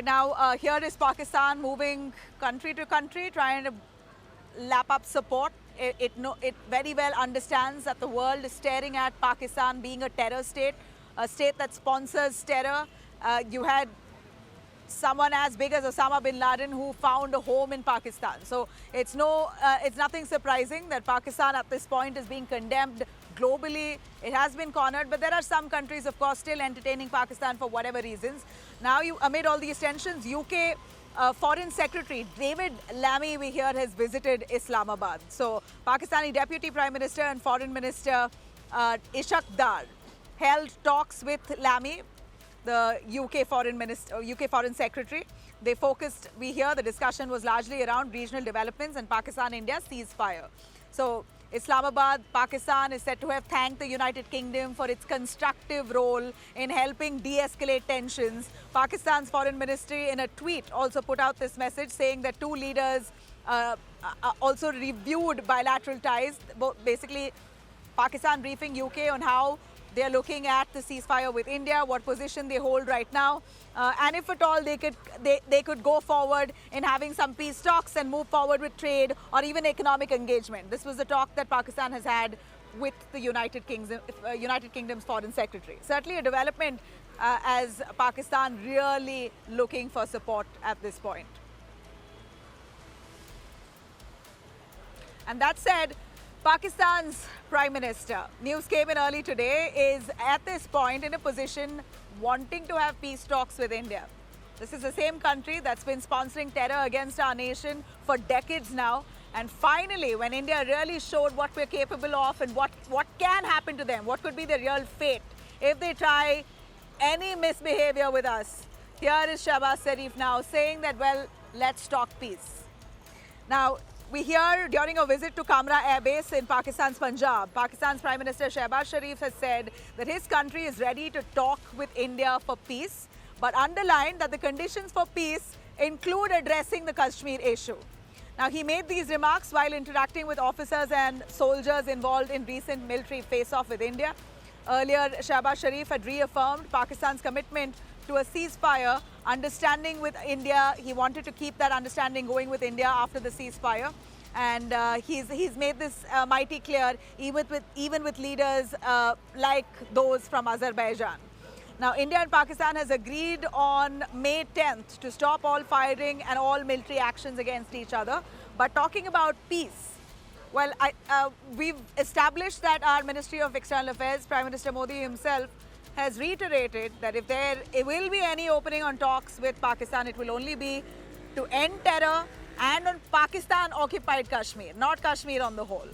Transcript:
Right now, here is Pakistan moving country to country, trying to lap up support. It very well understands that the world is staring at Pakistan being a terror state, a state that sponsors terror. You had someone as big as Osama bin Laden who found a home in Pakistan. So it's nothing surprising that Pakistan at this point is being condemned globally. It has been cornered, but there are some countries, of course, still entertaining Pakistan for whatever reasons. Now, amid all these tensions, UK Foreign Secretary David Lammy, we hear, has visited Islamabad. So Pakistani Deputy Prime Minister and Foreign Minister Ishaq Dar held talks with Lammy, the UK Foreign Secretary. They focused, we hear, the discussion was largely around regional developments and Pakistan-India ceasefire. So Islamabad, Pakistan is said to have thanked the United Kingdom for its constructive role in helping de-escalate tensions. Pakistan's foreign ministry in a tweet also put out this message saying that two leaders also reviewed bilateral ties, basically Pakistan briefing UK on how they are looking at the ceasefire with India, what position they hold right now, and if at all they could go forward in having some peace talks and move forward with trade or even economic engagement. This was the talk that Pakistan has had with the United Kingdom's Foreign Secretary. Certainly a development as Pakistan really looking for support at this point. And that said, Pakistan's Prime Minister, news came in early today, is at this point in a position wanting to have peace talks with India. This is the same country that's been sponsoring terror against our nation for decades now. And finally, when India really showed what we're capable of and what can happen to them, what could be the real fate if they try any misbehavior with us, here is Shehbaz Sharif now saying that, well, let's talk peace. Now, we hear during a visit to Kamra Air Base in Pakistan's Punjab, Pakistan's Prime Minister Shehbaz Sharif has said that his country is ready to talk with India for peace, but underlined that the conditions for peace include addressing the Kashmir issue. Now, he made these remarks while interacting with officers and soldiers involved in recent military face-off with India. Earlier, Shehbaz Sharif had reaffirmed Pakistan's commitment to a ceasefire, understanding with India. He wanted to keep that understanding going with India after the ceasefire. And he's made this mighty clear, even with leaders like those from Azerbaijan. Now, India and Pakistan has agreed on May 10th to stop all firing and all military actions against each other. But talking about peace, well, we've established that our Ministry of External Affairs, Prime Minister Modi himself, has reiterated that if there will be any opening on talks with Pakistan, it will only be to end terror and on Pakistan-occupied Kashmir, not Kashmir on the whole.